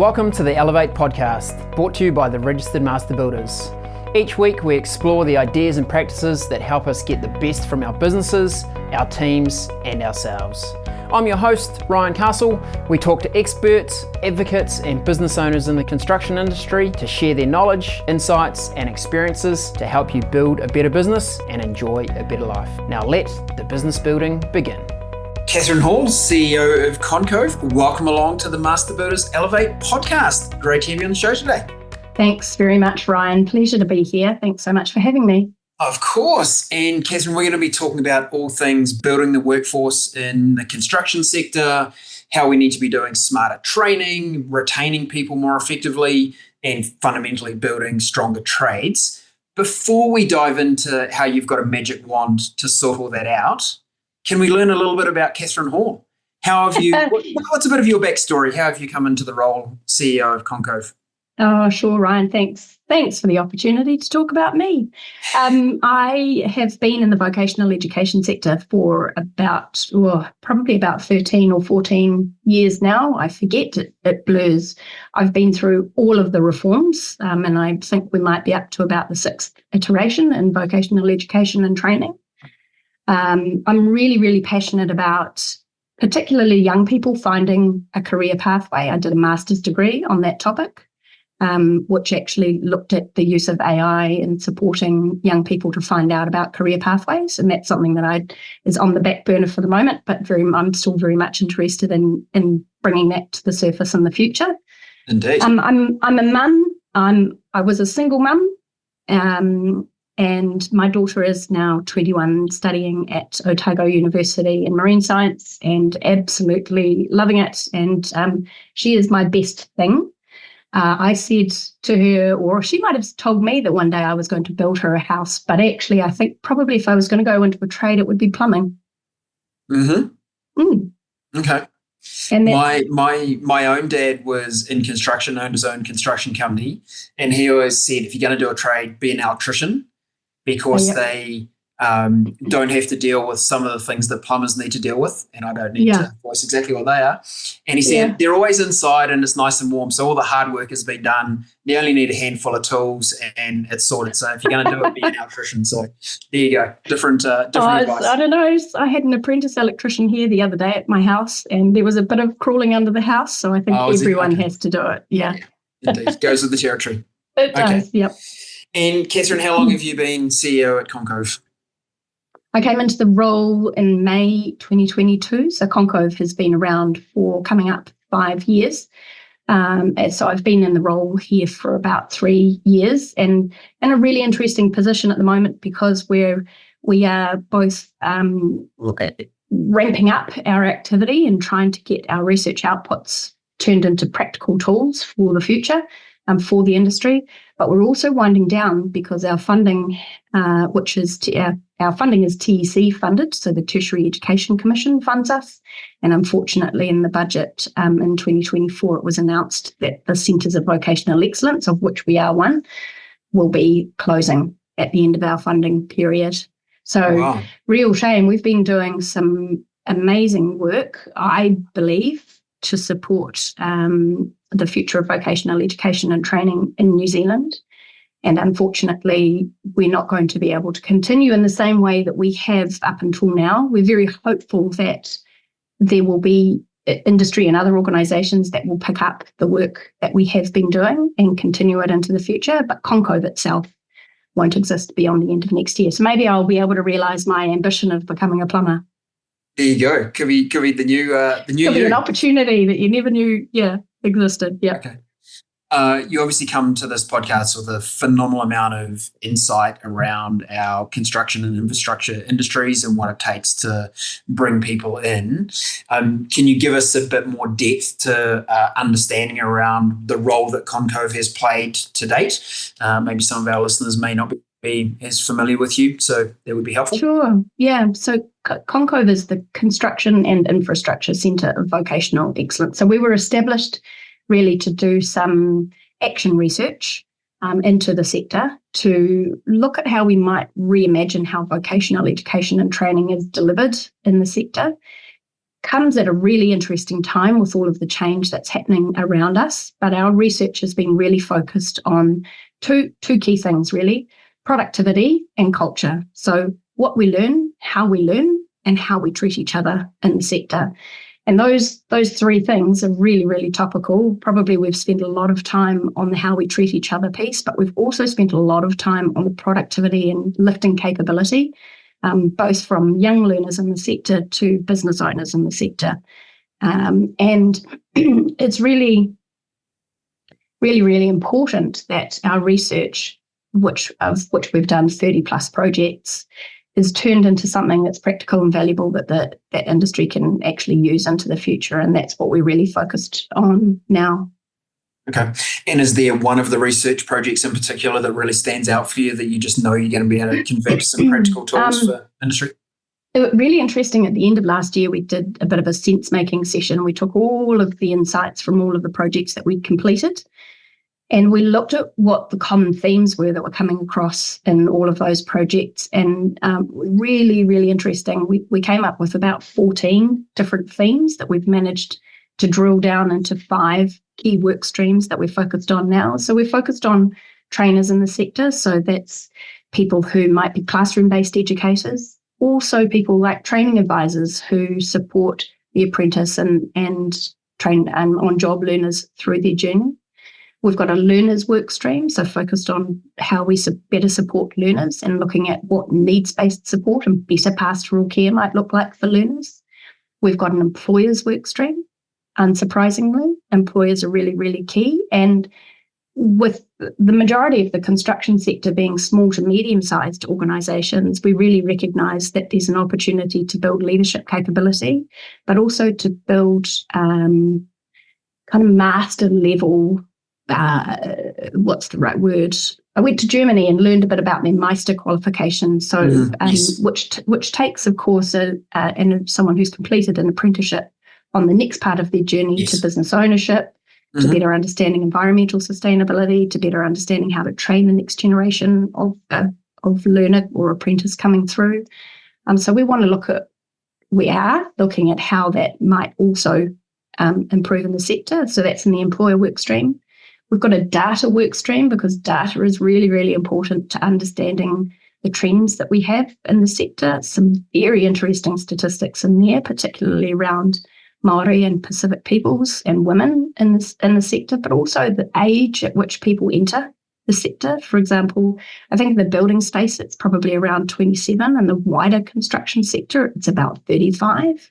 Welcome to the Elevate podcast, brought to you by the Registered Master Builders. Each week we explore the ideas and practices that help us get the best from our businesses, our teams and ourselves. I'm your host, Ryan Castle. We talk to experts, advocates and business owners in the construction industry to share their knowledge, insights and experiences to help you build a better business and enjoy a better life. Now let the business building begin. Katherine Hall, CEO of ConCOVE. Welcome along to the Master Builders Elevate podcast. Great to have you on the show today. Thanks very much, Ryan. Pleasure to be here. Thanks so much for having me. Of course. And Katherine, we're going to be talking about all things building the workforce in the construction sector, how we need to be doing smarter training, retaining people more effectively, and fundamentally building stronger trades. Before we dive into how you've got a magic wand to sort all that out, can we learn a little bit about Katherine Hall? How have you? What's a bit of your backstory? How have you come into the role CEO of ConCOVE? Oh, sure, Ryan. Thanks for the opportunity to talk about me. I have been in the vocational education sector for probably about 13 or 14 years now. I forget, it blurs. I've been through all of the reforms, and I think we might be up to about the 6th iteration in vocational education and training. I'm really, really passionate about particularly young people finding a career pathway. I did a master's degree on that topic, which actually looked at the use of AI in supporting young people to find out about career pathways. And that's something that is on the back burner for the moment, but I'm still very much interested in bringing that to the surface in the future. Indeed. I'm a mum. I was a single mum. And my daughter is now 21, studying at Otago University in marine science and absolutely loving it. And she is my best thing. I said to her, or she might have told me that one day I was going to build her a house, but actually I think probably if I was going to go into a trade, it would be plumbing. Okay. And my own dad was in construction, owned his own construction company, and he always said, if you're going to do a trade, be an electrician, because they don't have to deal with some of the things that plumbers need to deal with, and I don't need to voice exactly what they are. And he said they're always inside and it's nice and warm, so all the hard work has been done. You only need a handful of tools and it's sorted. So if you're going to do it, be an electrician. So there you go. Different advice. I don't know. I had an apprentice electrician here the other day at my house, and there was a bit of crawling under the house. So I think everyone has to do it. Yeah. Indeed. Goes with the territory. It does. Yep. And Katherine, how long have you been CEO at ConCOVE? I came into the role in May 2022. So ConCOVE has been around for coming up 5 years. So I've been in the role here for about 3 years, and in a really interesting position at the moment, because we are both ramping up our activity and trying to get our research outputs turned into practical tools for the future. For the industry, but we're also winding down because our funding, which is our funding is TEC funded, so the Tertiary Education Commission funds us. And unfortunately, in the budget in 2024, it was announced that the Centres of Vocational Excellence, of which we are one, will be closing at the end of our funding period. So real shame. We've been doing some amazing work, I believe, to support the future of vocational education and training in New Zealand. And unfortunately, we're not going to be able to continue in the same way that we have up until now. We're very hopeful that there will be industry and other organisations that will pick up the work that we have been doing and continue it into the future, but ConCOVE itself won't exist beyond the end of next year. So maybe I'll be able to realise my ambition of becoming a plumber. There you go. Could be the new Could be an opportunity that you never knew existed. Yeah. Okay. You obviously come to this podcast with a phenomenal amount of insight around our construction and infrastructure industries and what it takes to bring people in. Can you give us a bit more depth to understanding around the role that ConCOVE has played to date? Maybe some of our listeners may not be as familiar with you, so that would be helpful. Sure. Yeah. So ConCOVE is the Construction and Infrastructure Centre of Vocational Excellence. So we were established really to do some action research into the sector to look at how we might reimagine how vocational education and training is delivered in the sector. comes at a really interesting time with all of the change that's happening around us. But our research has been really focused on two key things, really: productivity and culture. So what we learn, and how we treat each other in the sector. And those three things are really, really topical. Probably we've spent a lot of time on the how we treat each other piece, but we've also spent a lot of time on the productivity and lifting capability, both from young learners in the sector to business owners in the sector. And it's really, really, really important that our research, of which we've done 30 plus projects, is turned into something that's practical and valuable that that industry can actually use into the future. And that's what we're really focused on now. Okay. And is there one of the research projects in particular that really stands out for you that you just know you're going to be able to convert to some practical tools for industry? It was really interesting. At the end of last year, we did a bit of a sense-making session. We took all of the insights from all of the projects that we'd completed, and we looked at what the common themes were that were coming across in all of those projects. And really, really interesting. We came up with about 14 different themes that we've managed to drill down into 5 key work streams that we're focused on now. So we're focused on trainers in the sector. So that's people who might be classroom-based educators, also people like training advisors who support the apprentice and train on-job learners through their journey. We've got a learners work stream, so focused on how we better support learners and looking at what needs-based support and better pastoral care might look like for learners. We've got an employers work stream. Unsurprisingly, employers are really, really key. And with the majority of the construction sector being small to medium-sized organisations, we really recognise that there's an opportunity to build leadership capability, but also to build kind of master level. What's the right word? I went to Germany and learned a bit about their Meister qualification. So, yes. which takes, of course, and someone who's completed an apprenticeship on the next part of their journey Yes. to business ownership, to better understanding environmental sustainability, to better understanding how to train the next generation of learner or apprentice coming through. So we want to look at, we are looking at how that might also improve in the sector. So that's in the employer work stream. We've got a data work stream because data is really, really important to understanding the trends that we have in the sector. Some very interesting statistics in there, particularly around Māori and Pacific peoples and women in the sector, but also the age at which people enter the sector. For example, I think in the building space, it's probably around 27, and the wider construction sector, it's about 35.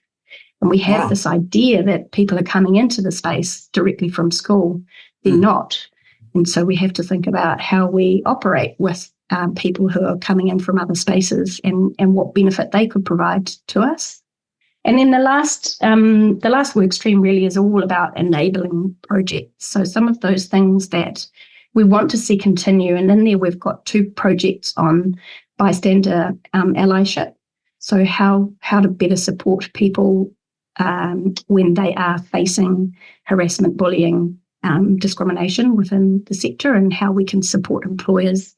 And we have this idea that people are coming into the space directly from school. They're not. And so we have to think about how we operate with people who are coming in from other spaces and what benefit they could provide to us. And then the last work stream really is all about enabling projects. So some of those things that we want to see continue, and in there we've got 2 projects on bystander allyship. So how to better support people when they are facing harassment, bullying, discrimination within the sector, and how we can support employers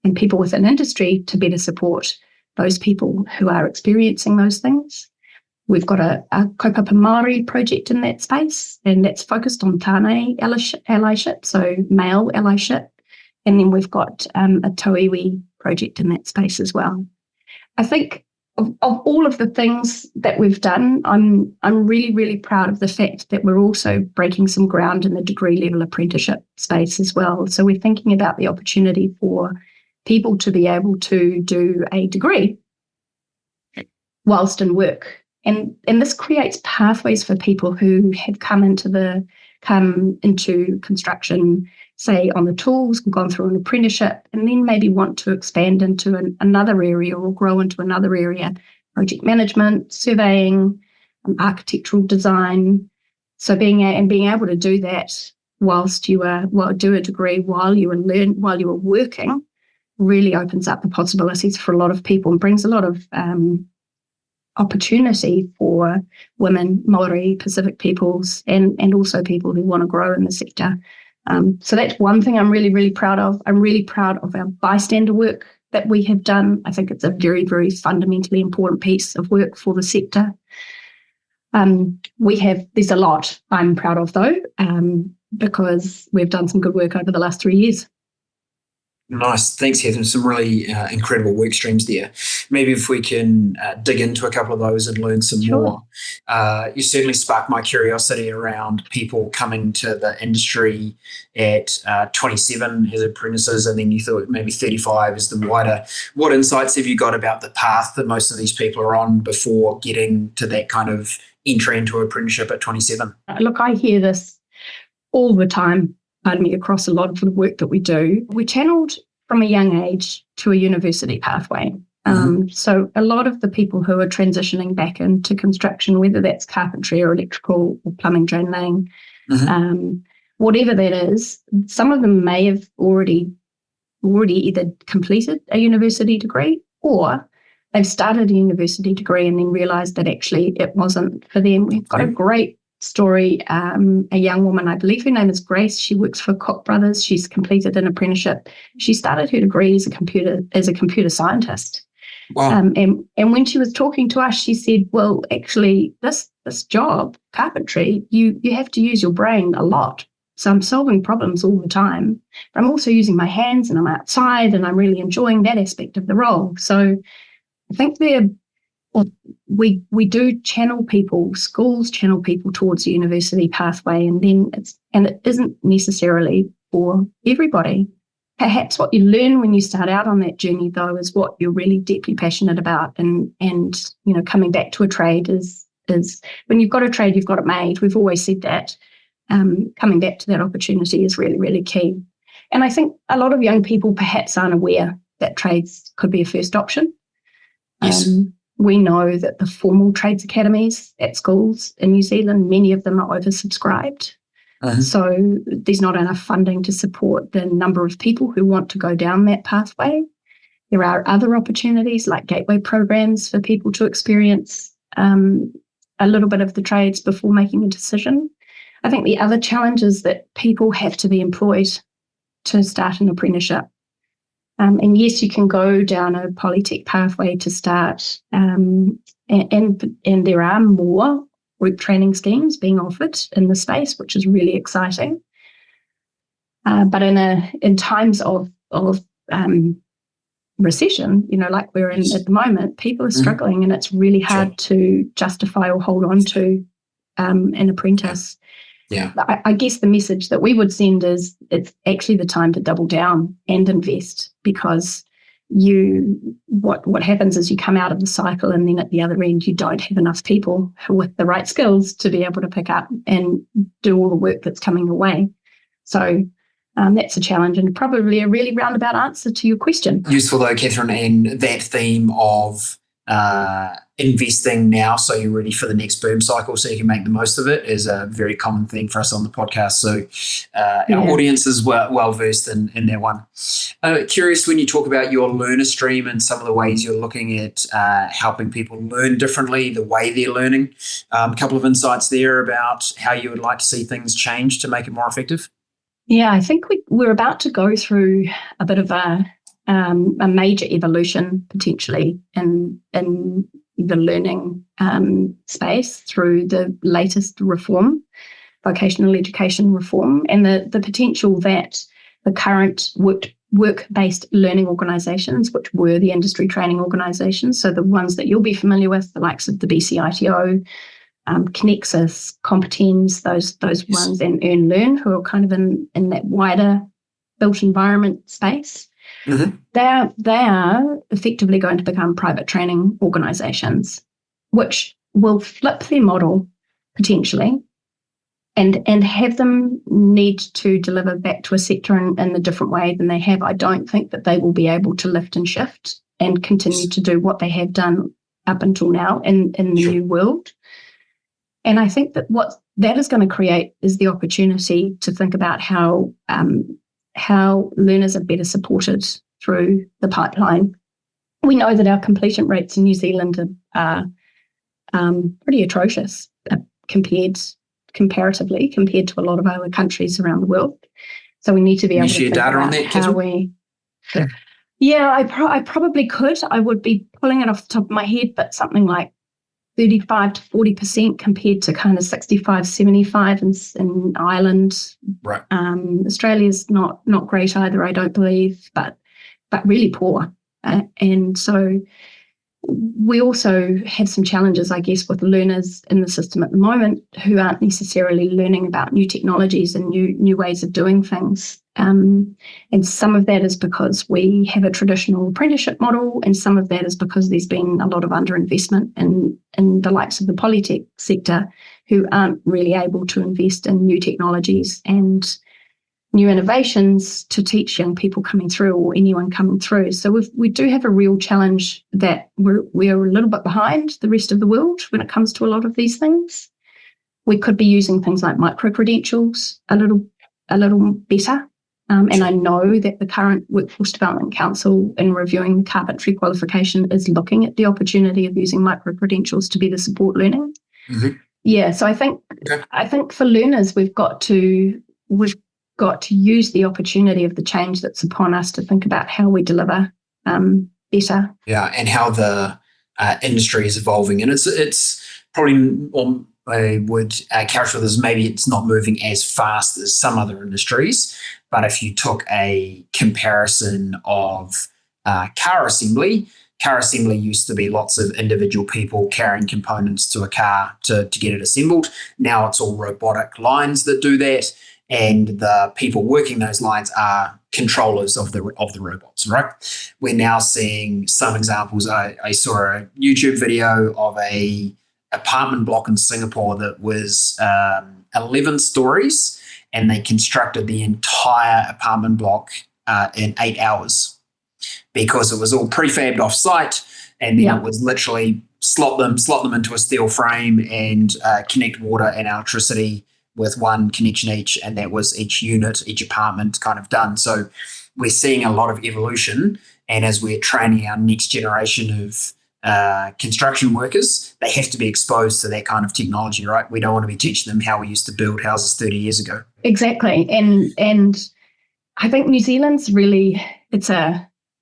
and people within industry to better support those people who are experiencing those things. We've got a kaupapa Māori project in that space, and that's focused on tāne allyship, so male allyship. And then we've got a tauiwi project in that space as well. I think of all of the things that we've done, I'm really, really proud of the fact that we're also breaking some ground in the degree level apprenticeship space as well. So we're thinking about the opportunity for people to be able to do a degree whilst in work. And this creates pathways for people who have come into construction, say on the tools, gone through an apprenticeship, and then maybe want to expand into another area or grow into another area: project management, surveying, architectural design. So being able to do that whilst you are do a degree while you are working really opens up the possibilities for a lot of people and brings a lot of opportunity for women, Māori, Pacific peoples, and also people who want to grow in the sector. So that's one thing I'm really, really proud of. I'm really proud of our bystander work that we have done. I think it's a very, very fundamentally important piece of work for the sector. There's a lot I'm proud of though, because we've done some good work over the last 3 years. Nice. Thanks, Katherine. Some really incredible work streams there. Maybe if we can dig into a couple of those and learn some more. You certainly sparked my curiosity around people coming to the industry at 27 as apprentices, and then you thought maybe 35 is the wider. What insights have you got about the path that most of these people are on before getting to that kind of entry into apprenticeship at 27? Look, I hear this all the time, across a lot of the work that we do. We're channeled from a young age to a university pathway. So a lot of the people who are transitioning back into construction, whether that's carpentry or electrical or plumbing, drain laying, whatever that is, some of them may have already either completed a university degree, or they've started a university degree and then realised that actually it wasn't for them. We've got a great story, a young woman, I believe her name is Grace. She works for Koch Brothers. She's completed an apprenticeship. She started her degree as a computer scientist. Wow. And when she was talking to us, she said, well, actually, this job, carpentry, you have to use your brain a lot. So I'm solving problems all the time, but I'm also using my hands and I'm outside and I'm really enjoying that aspect of the role. So I think we do channel people, schools channel people towards the university pathway, and it isn't necessarily for everybody. Perhaps what you learn when you start out on that journey, though, is what you're really deeply passionate about, and coming back to a trade is when you've got a trade, you've got it made. We've always said that. Coming back to that opportunity is really, really key. And I think a lot of young people perhaps aren't aware that trades could be a first option. Yes. We know that the formal trades academies at schools in New Zealand, many of them are oversubscribed. So there's not enough funding to support the number of people who want to go down that pathway. There are other opportunities like gateway programs for people to experience a little bit of the trades before making a decision. I think the other challenge is that people have to be employed to start an apprenticeship. And yes, you can go down a polytech pathway to start, and there are more work training schemes being offered in the space, which is really exciting. But in times of recession, like we're in at the moment, people are struggling, and it's really hard to justify or hold on to an apprentice. Yeah. I guess the message that we would send is it's actually the time to double down and invest, because what happens is you come out of the cycle, and then at the other end you don't have enough people with the right skills to be able to pick up and do all the work that's coming your way. So that's a challenge, and probably a really roundabout answer to your question. Useful though, Katherine, and that theme of investing now so you're ready for the next boom cycle so you can make the most of it is a very common thing for us on the podcast. So our audience is well versed in that one. Curious, when you talk about your learner stream and some of the ways you're looking at helping people learn differently, the way they're learning, a couple of insights there about how you would like to see things change to make it more effective. Yeah, I think we're about to go through a bit of a major evolution potentially in the learning space through the latest reform, vocational education reform, and the potential that the current work-based learning organisations, which were the industry training organisations, so the ones that you'll be familiar with, the likes of the BCITO, Connexus, Competens, those ones, and Earn Learn, who are kind of in that wider built environment space. They are effectively going to become private training organisations, which will flip their model potentially and have them need to deliver back to a sector in a different way than they have. I don't think that they will be able to lift and shift and continue to do what they have done up until now in the new world. And I think that what that is going to create is the opportunity to think about how learners are better supported through the pipeline. We know that our completion rates in New Zealand are pretty atrocious comparatively compared to a lot of other countries around the world. So we need to be able to share data on that, how we. Yeah, I probably could. I would be pulling it off the top of my head, but something like 35 to 40% compared to kind of 65, 75 in Ireland. Right. Australia's not great either, I don't believe, but really poor. And so we also have some challenges, I guess, with learners in the system at the moment who aren't necessarily learning about new technologies and new ways of doing things. And some of that is because we have a traditional apprenticeship model, and some of that is because there's been a lot of underinvestment in the likes of the polytech sector, who aren't really able to invest in new technologies and new innovations to teach young people coming through, or anyone coming through. So we do have a real challenge that we're a little bit behind the rest of the world when it comes to a lot of these things. We could be using things like micro-credentials a little better. And I know that the current Workforce Development Council, in reviewing the carpentry qualification, is looking at the opportunity of using micro-credentials to better support learning. Mm-hmm. Yeah, so I think for learners, we've got to use the opportunity of the change that's upon us to think about how we deliver better. Yeah, and how the industry is evolving. And it's probably, or I would characterize it as, maybe it's not moving as fast as some other industries, but if you took a comparison of car assembly used to be lots of individual people carrying components to a car to get it assembled. Now it's all robotic lines that do that. And the people working those lines are controllers of the robots, right? We're now seeing some examples. I saw a YouTube video of a apartment block in Singapore that was 11 stories, and they constructed the entire apartment block in 8 hours because it was all prefabbed off site, and then it was literally slot them into a steel frame and connect water and electricity with one connection each, and that was each apartment kind of done. So we're seeing a lot of evolution, and as we're training our next generation of construction workers, they have to be exposed to that kind of technology, right? We don't want to be teaching them how we used to build houses 30 years ago. Exactly. And I think New Zealand's really,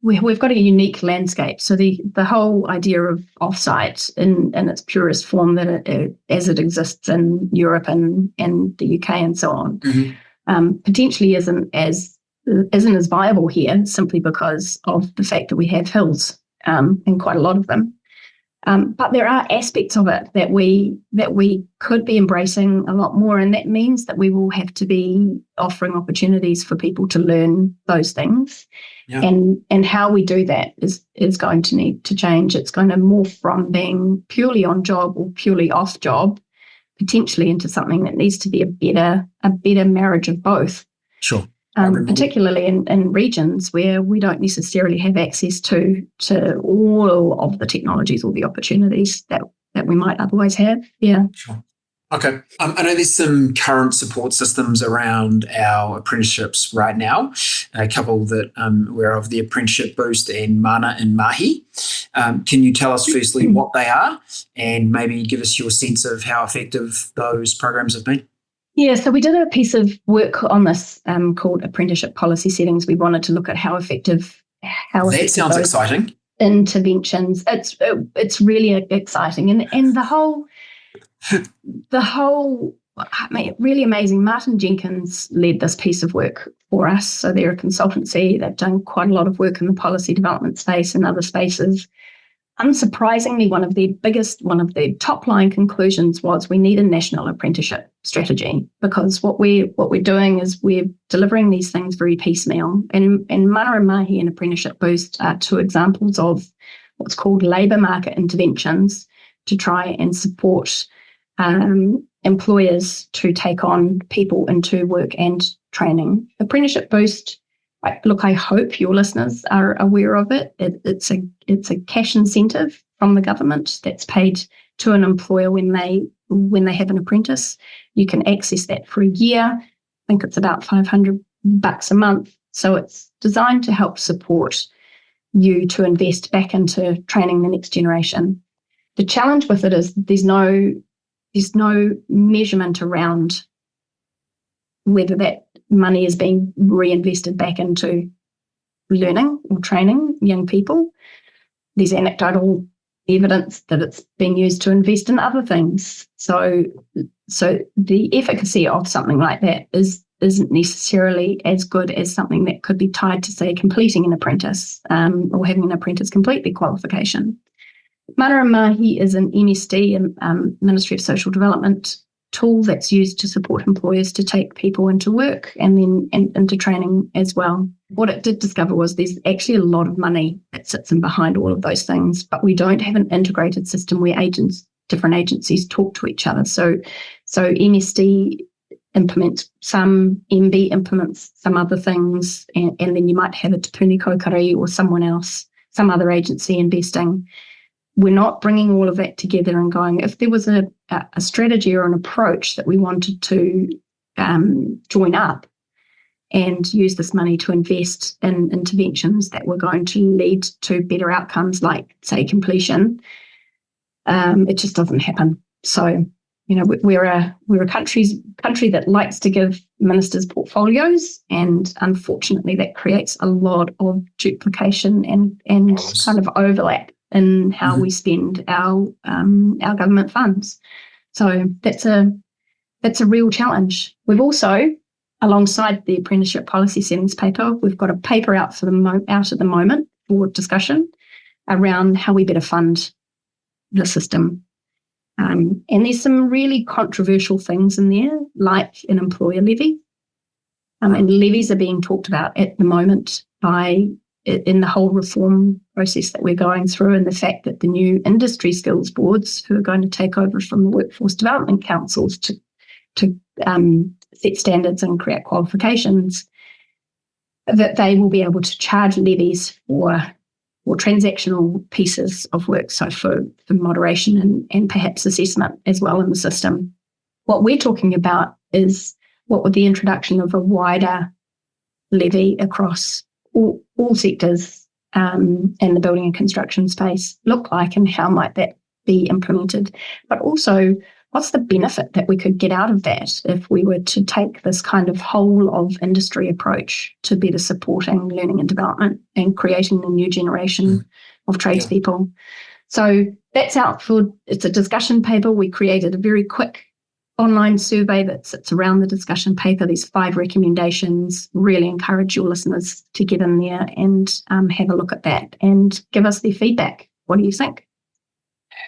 we've got a unique landscape. So the whole idea of offsite in its purest form as it exists in Europe and the UK and so on, potentially isn't as viable here, simply because of the fact that we have hills, and quite a lot of them. But there are aspects of it that we could be embracing a lot more, and that means that we will have to be offering opportunities for people to learn those things. Yeah. And how we do that is going to need to change. It's going to morph from being purely on job or purely off job, potentially into something that needs to be a better marriage of both. Sure. Particularly in regions where we don't necessarily have access to all of the technologies or the opportunities that we might otherwise have. Yeah. Sure. Okay. I know there's some current support systems around our apprenticeships right now, a couple that I'm aware of, the Apprenticeship Boost and Mana and Mahi. Can you tell us firstly what they are, and maybe give us your sense of how effective those programs have been? Yeah, so we did a piece of work on this called Apprenticeship Policy Settings. We wanted to look at how effective that sounds exciting. Interventions. It's really exciting, and the whole really amazing. Martin Jenkins led this piece of work for us. So they're a consultancy. They've done quite a lot of work in the policy development space and other spaces. Unsurprisingly, one of the top line conclusions was we need a national apprenticeship strategy, because what we're doing is we're delivering these things very piecemeal. And Mana and Mahi and Apprenticeship Boost are two examples of what's called labour market interventions to try and support employers to take on people into work and training. Apprenticeship Boost, I hope your listeners are aware of it. It's a cash incentive from the government that's paid to an employer when they have an apprentice. You can access that for a year. I think it's about $500 a month. So it's designed to help support you to invest back into training the next generation. The challenge with it is there's no measurement around whether that money is being reinvested back into learning or training young people. There's anecdotal evidence that it's being used to invest in other things. So the efficacy of something like that isn't necessarily as good as something that could be tied to, say, completing an apprentice or having an apprentice complete their qualification. Mana Mahi is an MSD, Ministry of Social Development tool that's used to support employers to take people into work and then into training as well. What it did discover was there's actually a lot of money that sits in behind all of those things, but we don't have an integrated system where different agencies talk to each other. So MSD implements some, MB implements some other things, and then you might have a Te Puni Kaukare or someone else, some other agency investing. We're not bringing all of that together and going, if there was a strategy or an approach that we wanted to join up and use this money to invest in interventions that were going to lead to better outcomes, like, say, completion, it just doesn't happen. So, we're a country that likes to give ministers portfolios, and unfortunately that creates a lot of duplication and kind of overlap in how we spend our government funds. So that's a real challenge. We've also, alongside the apprenticeship policy settings paper, we've got a paper out at the moment for discussion around how we better fund the system. And there's some really controversial things in there, like an employer levy. And levies are being talked about at the moment in the whole reform process that we're going through, and the fact that the new industry skills boards, who are going to take over from the workforce development councils to set standards and create qualifications, that they will be able to charge levies for transactional pieces of work, so for moderation and perhaps assessment as well in the system. What we're talking about is what would the introduction of a wider levy across all sectors in the building and construction space look like, and how might that be implemented? But also, what's the benefit that we could get out of that if we were to take this kind of whole of industry approach to better supporting learning and development and creating a new generation of tradespeople? So that's out it's a discussion paper. We created a very quick online survey that sits around the discussion paper. There's 5 recommendations. Really encourage your listeners to get in there and have a look at that and give us their feedback. What do you think?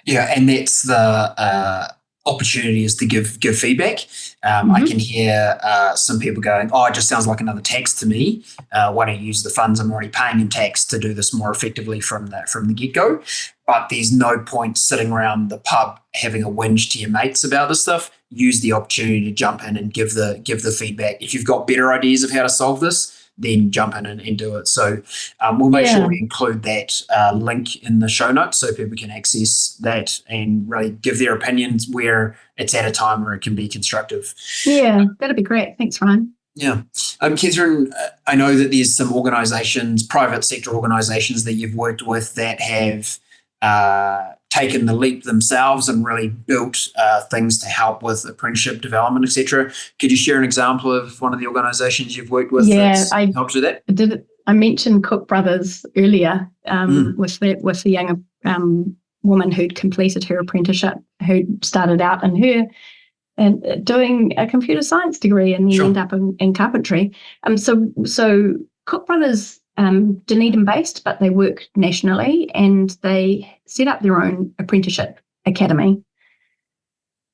Yeah, and that's the opportunity, is to give feedback. I can hear some people going, it just sounds like another tax to me. Why don't you use the funds I'm already paying in tax to do this more effectively from the get-go? But there's no point sitting around the pub having a whinge to your mates about this stuff. Use the opportunity to jump in and give the feedback. If you've got better ideas of how to solve this, then jump in and do it. So we'll make sure we include that link in the show notes so people can access that and really give their opinions where it's at a time where it can be constructive. Yeah, that'd be great. Thanks, Ryan. Yeah. Katherine, I know that there's some organisations, private sector organisations that you've worked with that have taken the leap themselves and really built things to help with apprenticeship development, etc. Could you share an example of one of the organisations you've worked with that's helped do that? I mentioned Cook Brothers earlier with the young woman who'd completed her apprenticeship, who started out and doing a computer science degree and then ended up in carpentry. So Cook Brothers, Dunedin based, but they work nationally, and they set up their own apprenticeship academy.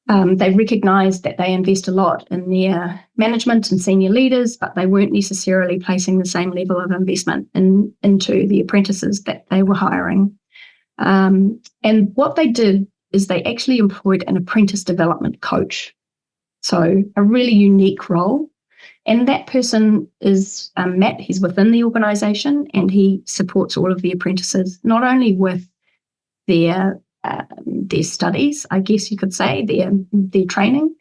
They recognised that they invest a lot in their management and senior leaders, but they weren't necessarily placing the same level of investment into the apprentices that they were hiring. And what they did is they actually employed an apprentice development coach. So a really unique role. And that person is Matt. He's within the organisation, and he supports all of the apprentices, not only with their studies, I guess you could say, their training,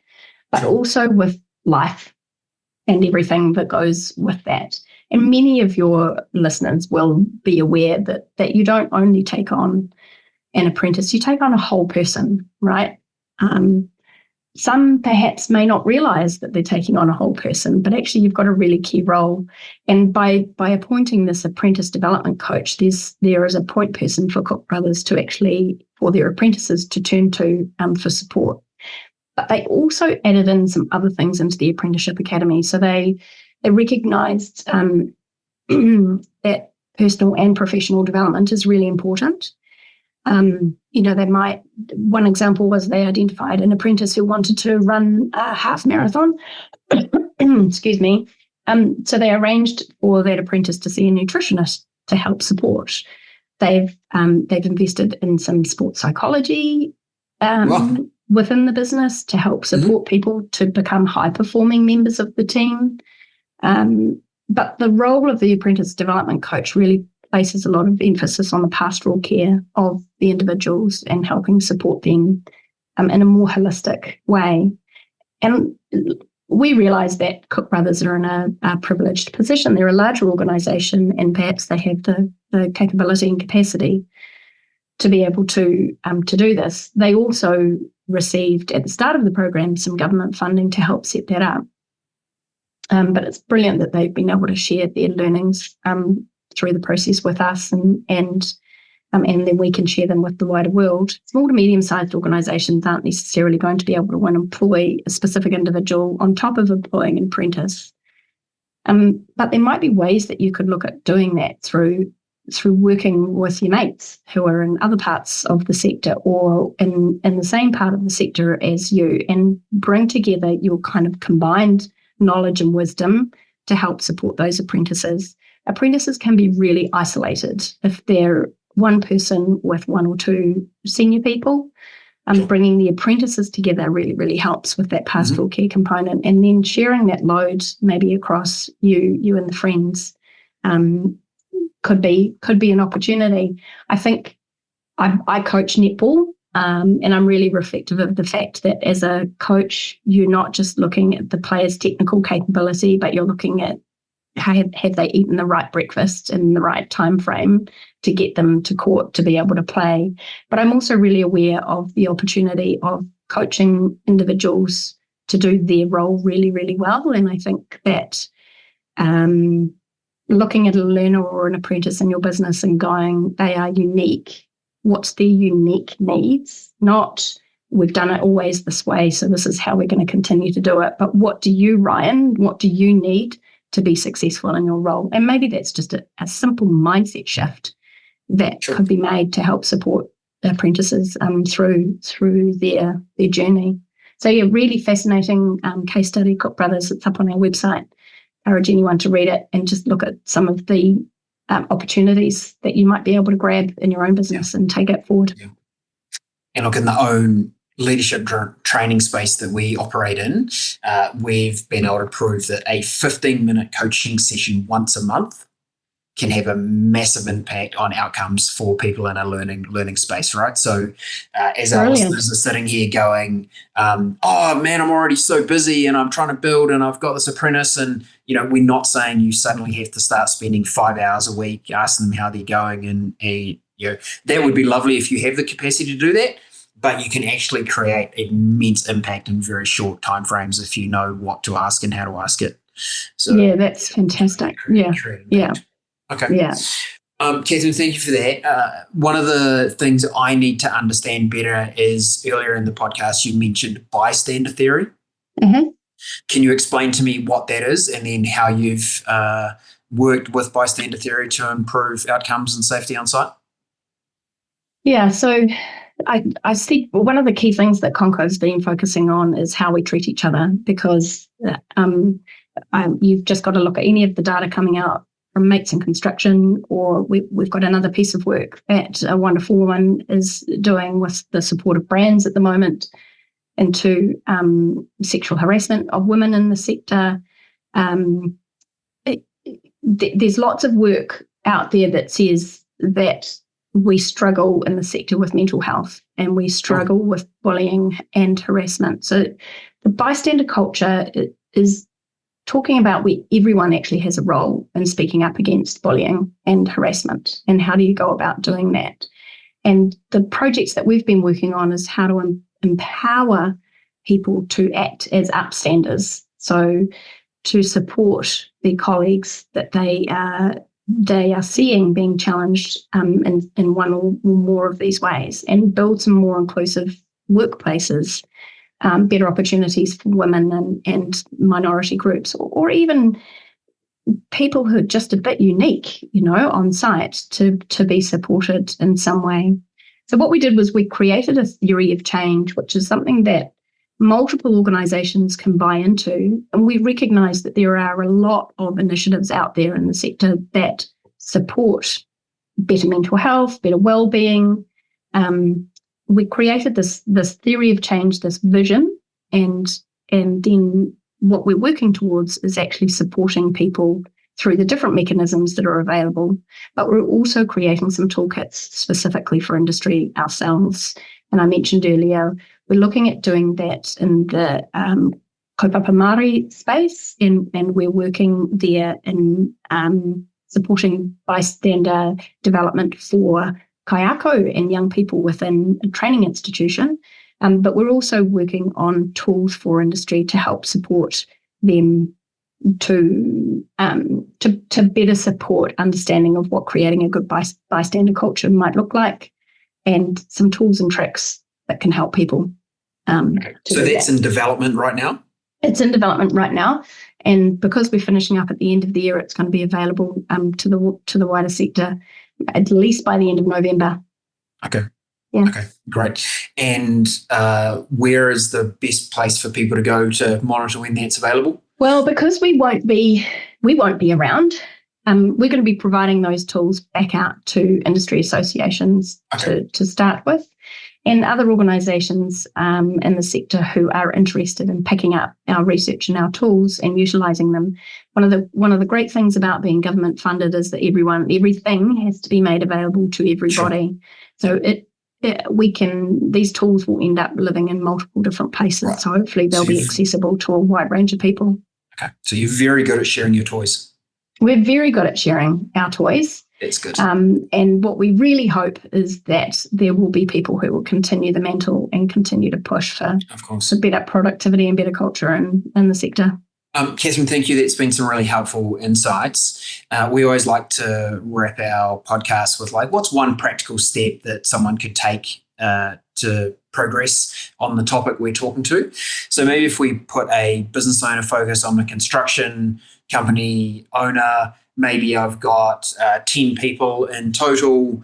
but also with life and everything that goes with that. And many of your listeners will be aware that you don't only take on an apprentice, you take on a whole person, right? some perhaps may not realise that they're taking on a whole person, but actually you've got a really key role. And by appointing this apprentice development coach, there is a point person for Cook Brothers to actually, for their apprentices to turn to for support. But they also added in some other things into the Apprenticeship Academy. So they recognised that personal and professional development is really important. One example was they identified an apprentice who wanted to run a half marathon. Excuse me. So they arranged for that apprentice to see a nutritionist to help support. They've invested in some sports psychology within the business to help support people to become high-performing members of the team. But the role of the apprentice development coach really places a lot of emphasis on the pastoral care of the individuals and helping support them in a more holistic way. And we realise that Cook Brothers are in a privileged position. They're a larger organisation, and perhaps they have the capability and capacity to be able to do this. They also received at the start of the program some government funding to help set that up. But it's brilliant that they've been able to share their learnings through the process with us, and then we can share them with the wider world. Small to medium-sized organisations aren't necessarily going to be able to employ a specific individual on top of employing an apprentice. But there might be ways that you could look at doing that through working with your mates who are in other parts of the sector or in the same part of the sector as you, and bring together your kind of combined knowledge and wisdom to help support those apprentices. Apprentices can be really isolated if they're one person with one or two senior people. Bringing the apprentices together really, really helps with that pastoral care component, and then sharing that load maybe across you and the friends could be an opportunity. I think I coach netball, and I'm really reflective of the fact that as a coach, you're not just looking at the player's technical capability, but you're looking at have they eaten the right breakfast in the right time frame to get them to court to be able to play. But I'm also really aware of the opportunity of coaching individuals to do their role really, really well. And I think that looking at a learner or an apprentice in your business and going, they are unique. What's their unique needs? Not, we've done it always this way, so this is how we're going to continue to do it. But what do you, Ryan, what do you need to be successful in your role? And maybe that's just a simple mindset shift that could be made to help support apprentices through their journey. So yeah, really fascinating case study, Cook Brothers. It's up on our website. I urge anyone to read it and just look at some of the opportunities that you might be able to grab in your own business and take it forward. Yeah. And look, in the own leadership training space that we operate in, we've been able to prove that a 15-minute coaching session once a month can have a massive impact on outcomes for people in a learning space, right? So as our listeners are sitting here going, oh man, I'm already so busy and I'm trying to build and I've got this apprentice, and we're not saying you suddenly have to start spending 5 hours a week asking them how they're going, and that would be lovely if you have the capacity to do that. But you can actually create immense impact in very short timeframes if you know what to ask and how to ask it. So yeah, that's fantastic. Yeah. Okay. Yeah. Katherine, thank you for that. One of the things I need to understand better is, earlier in the podcast you mentioned bystander theory. Mm-hmm. Can you explain to me what that is, and then how you've worked with bystander theory to improve outcomes and safety on site? Yeah, so I see one of the key things that ConCOVE's been focusing on is how we treat each other, because you've just got to look at any of the data coming out from mates in construction, or we've got another piece of work that a wonderful woman is doing with the support of brands at the moment into sexual harassment of women in the sector. There's lots of work out there that says that we struggle in the sector with mental health, and we struggle with bullying and harassment. So the bystander culture is talking about where everyone actually has a role in speaking up against bullying and harassment, and how do you go about doing that. And the projects that we've been working on is how to empower people to act as upstanders. So to support their colleagues that they are seeing being challenged in one or more of these ways, and build some more inclusive workplaces, better opportunities for women and minority groups, or even people who are just a bit unique, on site to be supported in some way. So what we did was we created a theory of change, which is something that multiple organisations can buy into. And we recognise that there are a lot of initiatives out there in the sector that support better mental health, better well-being. We created this theory of change, this vision, and then what we're working towards is actually supporting people through the different mechanisms that are available. But we're also creating some toolkits specifically for industry ourselves. And I mentioned earlier, we're looking at doing that in the kaupapa Māori space, and we're working there in supporting bystander development for kaiako and young people within a training institution. But we're also working on tools for industry to help support them to better support understanding of what creating a good bystander culture might look like, and some tools and tricks that can help people. So that's in development right now? It's in development right now. And because we're finishing up at the end of the year, it's going to be available to the wider sector at least by the end of November. Okay. Yeah. Okay, great. And where is the best place for people to go to monitor when that's available? Well, because we won't be around, we're going to be providing those tools back out to industry associations to start with, and other organisations in the sector who are interested in picking up our research and our tools and utilising them. One of the great things about being government funded is that everything has to be made available to everybody. Sure. So these tools will end up living in multiple different places. Right. So hopefully they'll be accessible to a wide range of people. Okay. So you're very good at sharing your toys. We're very good at sharing our toys. That's good. And what we really hope is that there will be people who will continue the mantle and continue to push for better productivity and better culture in the sector. Katherine, thank you. That's been some really helpful insights. We always like to wrap our podcast with what's one practical step that someone could take to progress on the topic we're talking to. So maybe if we put a business owner focus on the construction company owner, maybe I've got 10 people in total,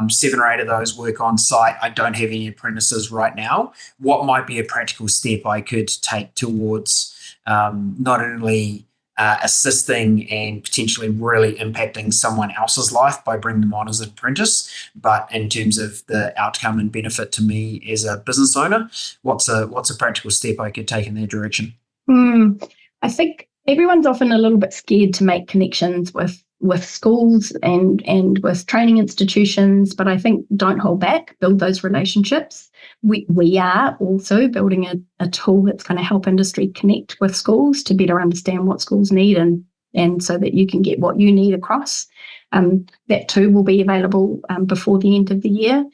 7 or 8 of those work on site. I don't have any apprentices right now. What might be a practical step I could take towards not only assisting and potentially really impacting someone else's life by bringing them on as an apprentice, but in terms of the outcome and benefit to me as a business owner? What's a practical step I could take in that direction? I think everyone's often a little bit scared to make connections with schools and with training institutions, but I think don't hold back, build those relationships. We are also building a tool that's going to help industry connect with schools to better understand what schools need and so that you can get what you need across. That too will be available before the end of the year.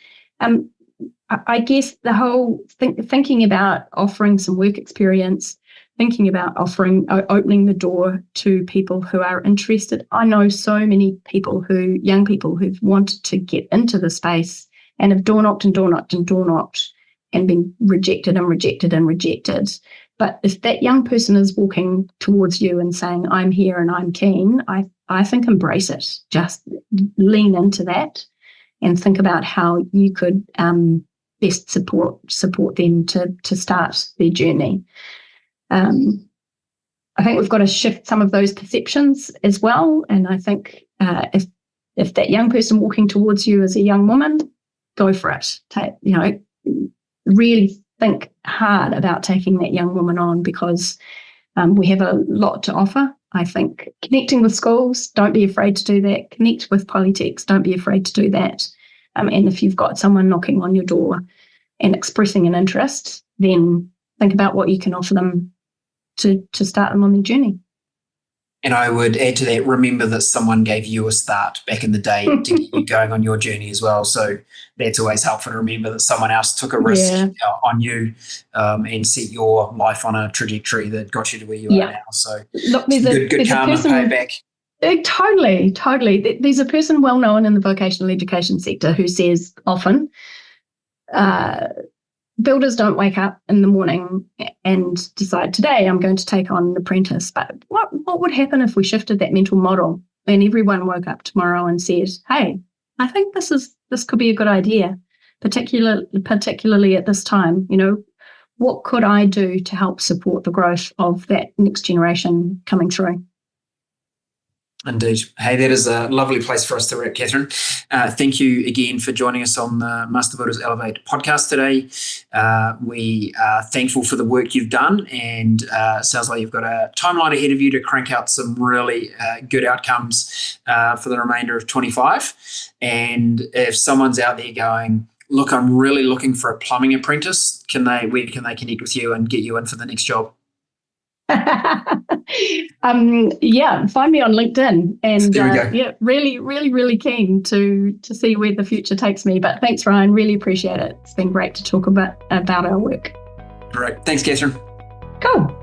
I guess the whole thinking about offering some work experience, thinking about opening the door to people who are interested. I know so many young people who've wanted to get into the space and have door knocked and door knocked and door knocked and been rejected and rejected and rejected. But if that young person is walking towards you and saying, I'm here and I'm keen, I think embrace it. Just lean into that and think about how you could best support them to start their journey. I think we've got to shift some of those perceptions as well. And I think if that young person walking towards you is a young woman, go for it. Really think hard about taking that young woman on, because we have a lot to offer. I think connecting with schools, don't be afraid to do that. Connect with polytechs, don't be afraid to do that. And if you've got someone knocking on your door and expressing an interest, then think about what you can offer them to start them on their journey. And I would add to that, remember that someone gave you a start back in the day to get you going on your journey as well. So that's always helpful to remember that someone else took a risk on you and set your life on a trajectory that got you to where you are now. So look, there's good karma payback. Totally. There's a person well known in the vocational education sector who says often, builders don't wake up in the morning and decide, today I'm going to take on an apprentice. But what would happen if we shifted that mental model and everyone woke up tomorrow and said, hey, I think this could be a good idea, particularly at this time. What could I do to help support the growth of that next generation coming through? Indeed. Hey, that is a lovely place for us to wrap, Katherine. Thank you again for joining us on the Master Builders Elevate podcast today. We are thankful for the work you've done, and sounds like you've got a timeline ahead of you to crank out some really good outcomes for the remainder of 25. And if someone's out there going, look, I'm really looking for a plumbing apprentice, where can they connect with you and get you in for the next job? Find me on LinkedIn, and there we go. really, really, really keen to see where the future takes me. But thanks, Ryan, really appreciate it. It's been great to talk about our work. Great. Thanks, Katherine. Cool.